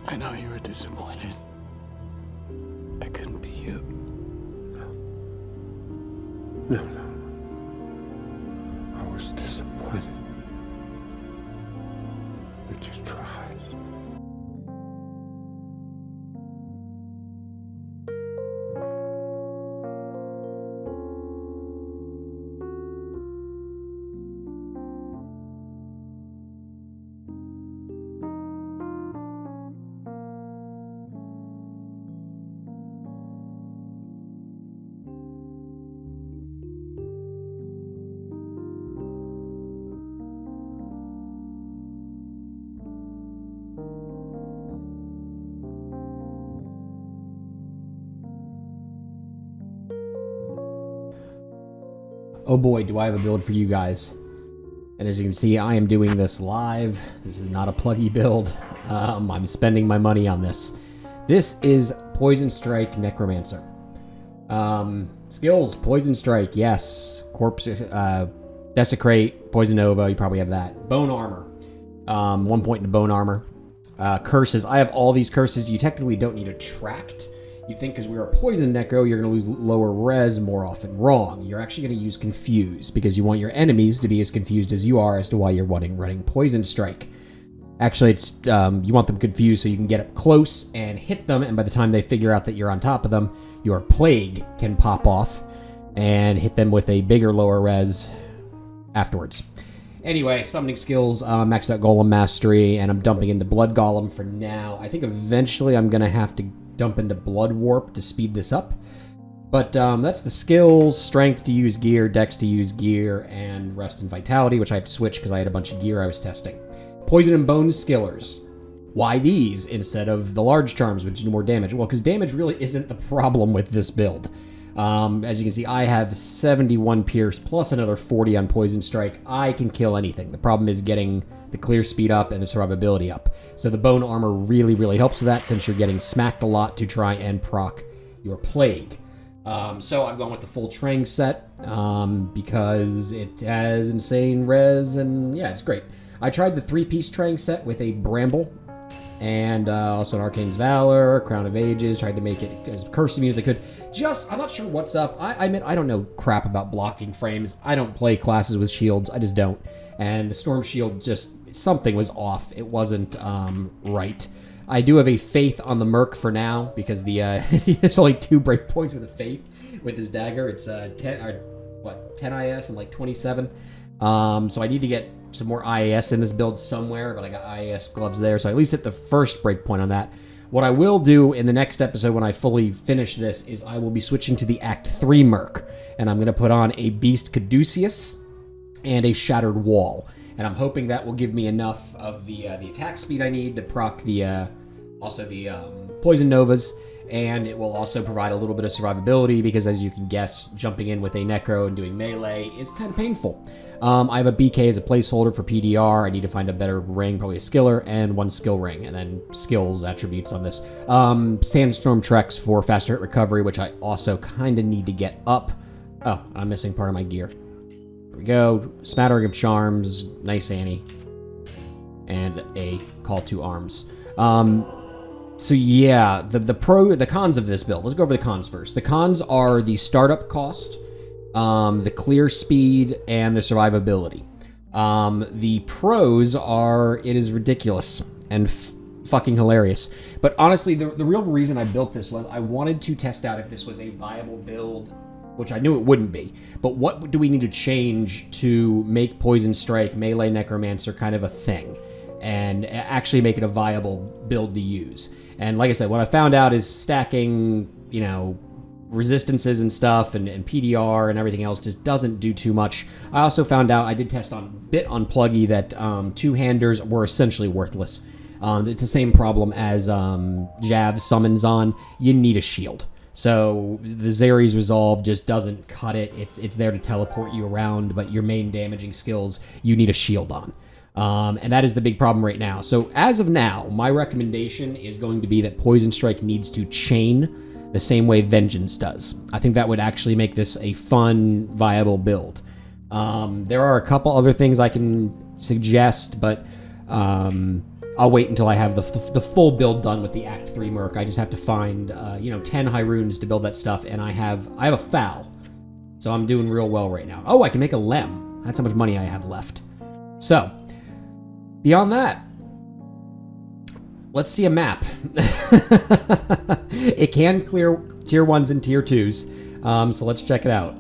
I know you were disappointed. I couldn't be you. No. I was disappointed that you tried. Oh boy, do I have a build for you guys. And as you can see, I am doing this live. This is not a pluggy build. I'm spending my money on this. This is Poison Strike Necromancer. Skills, Poison Strike, yes. Corpse, Desecrate, Poison Nova, you probably have that. Bone Armor. 1 point into Bone Armor. Curses, I have all these curses. You technically don't need Attract. You think because we are a Poison Necro, you're going to lose lower res more often. Wrong. You're actually going to use Confuse, because you want your enemies to be as confused as you are as to why you're running Poison Strike. Actually, it's you want them confused so you can get up close and hit them, and by the time they figure out that you're on top of them, your Plague can pop off and hit them with a bigger lower res afterwards. Anyway, summoning skills, maxed out Golem Mastery, and I'm dumping into Blood Golem for now. I think eventually I'm going to have to dump into Blood Warp to speed this up. But that's the skills: Strength to use gear, Dex to use gear, and Rest and Vitality, which I have to switch because I had a bunch of gear I was testing. Poison and Bone Skillers. Why these instead of the large charms, which do more damage? Well, because damage really isn't the problem with this build. As you can see, I have 71 Pierce plus another 40 on Poison Strike. I can kill anything. The problem is getting the clear speed up and the survivability up. So the Bone Armor really, really helps with that, since you're getting smacked a lot to try and proc your Plague. So I've gone with the full Trang set because it has insane res, and yeah, it's great. I tried the 3-piece Trang set with a Bramble and also an Arcane's Valor, Crown of Ages. Tried to make it as cursed as I could. I'm not sure what's up. I admit I don't know crap about blocking frames. I don't play classes with shields. I just don't. And the Storm Shield, something was off. It wasn't right. I do have a Faith on the Merc for now, because there's only 2 breakpoints with a Faith with his dagger. It's 10 IS and like 27. So I need to get some more IAS in this build somewhere, but I got IAS gloves there, so I at least hit the first breakpoint on that. What I will do in the next episode when I fully finish this is I will be switching to the Act 3 Merc, and I'm going to put on a Beast Caduceus and a Shattered Wall. And I'm hoping that will give me enough of the attack speed I need to proc the Poison Novas, and it will also provide a little bit of survivability, because as you can guess, jumping in with a Necro and doing melee is kind of painful. I have a BK as a placeholder for PDR. I need to find a better ring, probably a skiller, and 1 skill ring, and then skills attributes on this. Sandstorm Treks for faster hit recovery, which I also kind of need to get up. Oh, I'm missing part of my gear. There we go. Smattering of Charms, nice Annie, and a Call to Arms. So yeah, the cons of this build. Let's go over the cons first. The cons are the startup cost, the clear speed, and the survivability. The pros are it is ridiculous and fucking hilarious. But honestly, the real reason I built this was I wanted to test out if this was a viable build, which I knew it wouldn't be. But what do we need to change to make Poison Strike, Melee Necromancer kind of a thing, and actually make it a viable build to use? And like I said, what I found out is stacking, resistances and stuff, and PDR and everything else just doesn't do too much. I also found out, I did test on Pluggy, that two-handers were essentially worthless. It's the same problem as Jav summons on. You need a shield. So the Zeri's Resolve just doesn't cut it. It's there to teleport you around, but your main damaging skills, you need a shield on. And that is the big problem right now. So as of now, my recommendation is going to be that Poison Strike needs to chain the same way Vengeance does. I think that would actually make this a fun, viable build. There are a couple other things I can suggest, but I'll wait until I have the full build done with the Act 3 Merc. I just have to find, 10 high runes to build that stuff, and I have a foul. So I'm doing real well right now. Oh, I can make a lem. That's how much money I have left. So, beyond that, let's see a map. It can clear tier 1s and tier 2s, so let's check it out.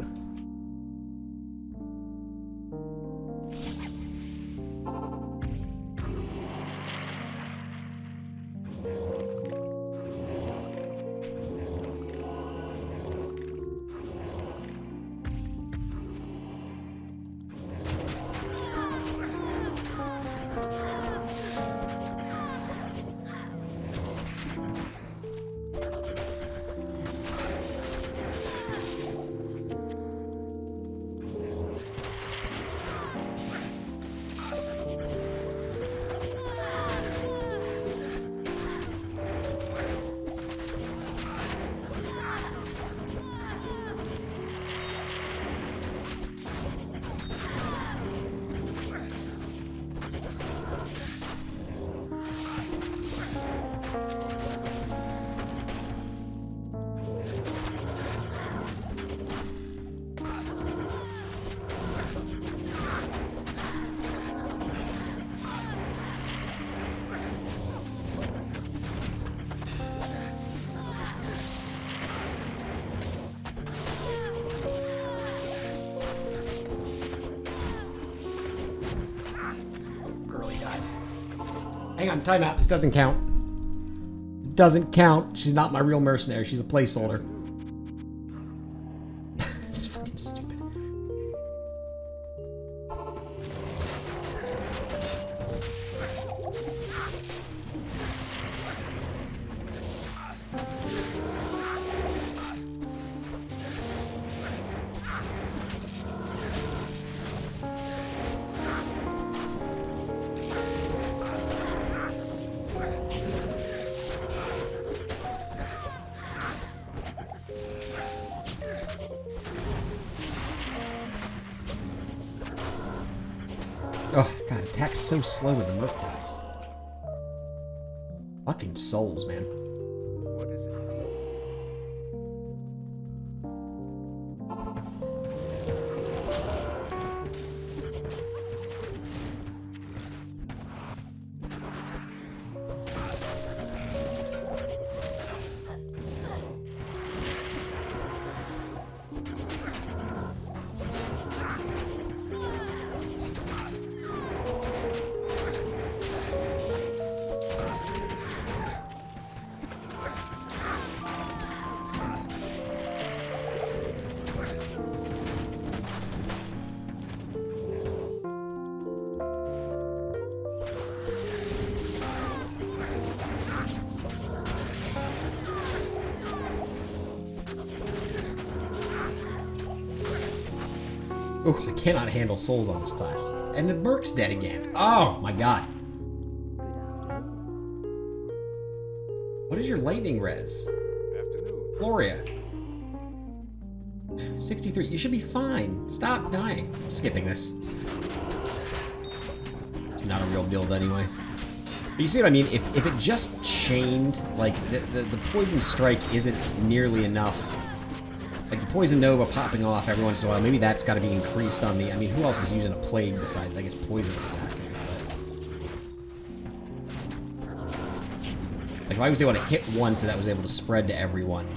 Hang on, timeout. This doesn't count. It doesn't count. She's not my real mercenary. She's a placeholder. This is fucking stupid. Oh, God, attack's so slow when the Merc dies. Fucking souls, man. What is it? 'em. Oh, I cannot handle souls on this class. And the Merc's dead again. Oh, my God. What is your lightning res? Afternoon. Gloria. 63. You should be fine. Stop dying. I'm skipping this. It's not a real build anyway. But you see what I mean? If it just chained, like, the Poison Strike isn't nearly enough. Like, the Poison Nova popping off every once in a while, maybe that's got to be increased on the... I mean, who else is using a Plague besides, I guess, Poison Assassins? But... like, if I was able to hit once and that was able to spread to everyone...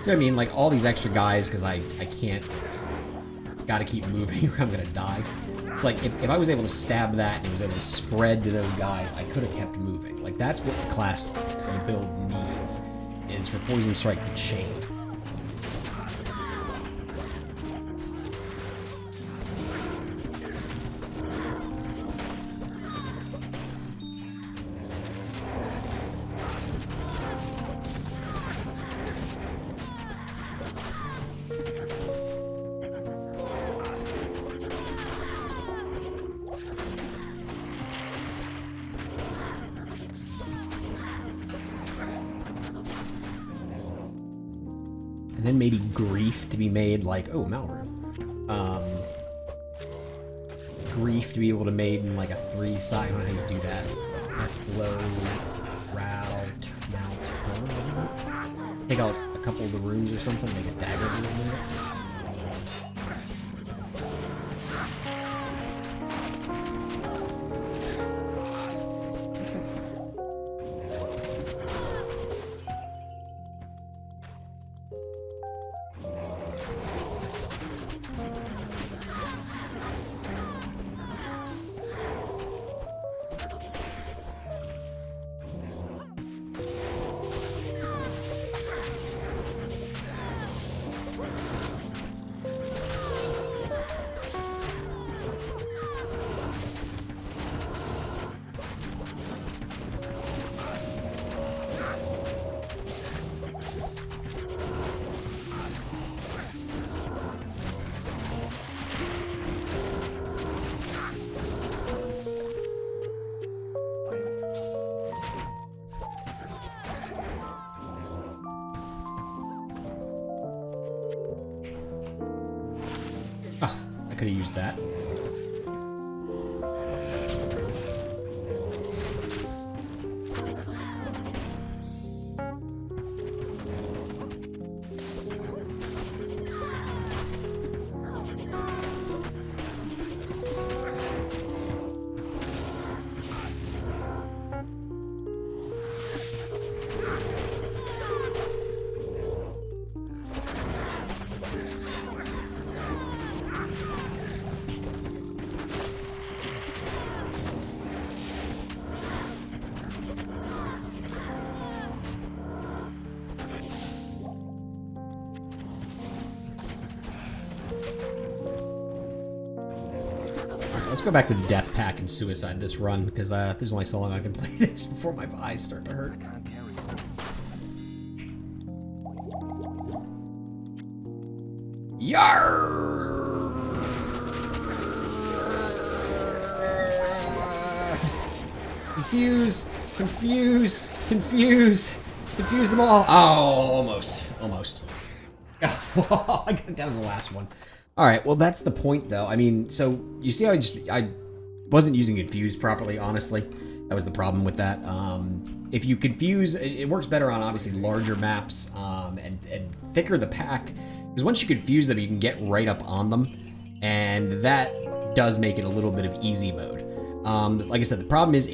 what I mean? Like, all these extra guys, because I can't... Gotta keep moving or I'm gonna die. It's like, if I was able to stab that and it was able to spread to those guys, I could have kept moving. Like, that's what the class or the build needs, is for Poison Strike to chain. And then maybe Grief to be made like... Oh, Malroom. Grief to be able to made in like a 3-side... I don't know how you do that. Flow, route, mount. Take out a couple of the runes or something, make a dagger in there. Oh, I could have used that. Let's go back to the Death Pack and Suicide this run, because there's only so long I can play this before my eyes start to hurt. Yarr! Confuse! Confuse! Confuse! Confuse them all! Oh, almost. Almost. I got down to the last one. Alright, well that's the point though. I mean, so you see how I wasn't using Confuse properly, honestly. That was the problem with that. If you confuse, it works better on obviously larger maps and thicker the pack. Because once you confuse them, you can get right up on them. And that does make it a little bit of easy mode. Like I said, the problem is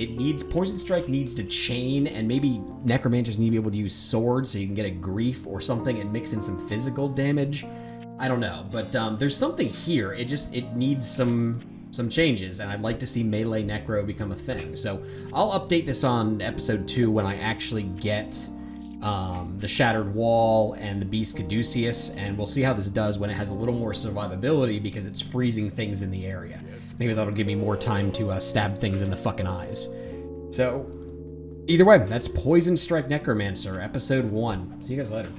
Poison Strike needs to chain, and maybe Necromancers need to be able to use swords so you can get a Grief or something and mix in some physical damage. I don't know, but there's something here. It needs some changes, and I'd like to see melee necro become a thing. So I'll update this on episode 2 when I actually get the Shattered Wall and the Beast Caduceus, and we'll see how this does when it has a little more survivability because it's freezing things in the area. Maybe that'll give me more time to stab things in the fucking eyes. So either way, that's Poison Strike Necromancer, episode 1. See you guys later.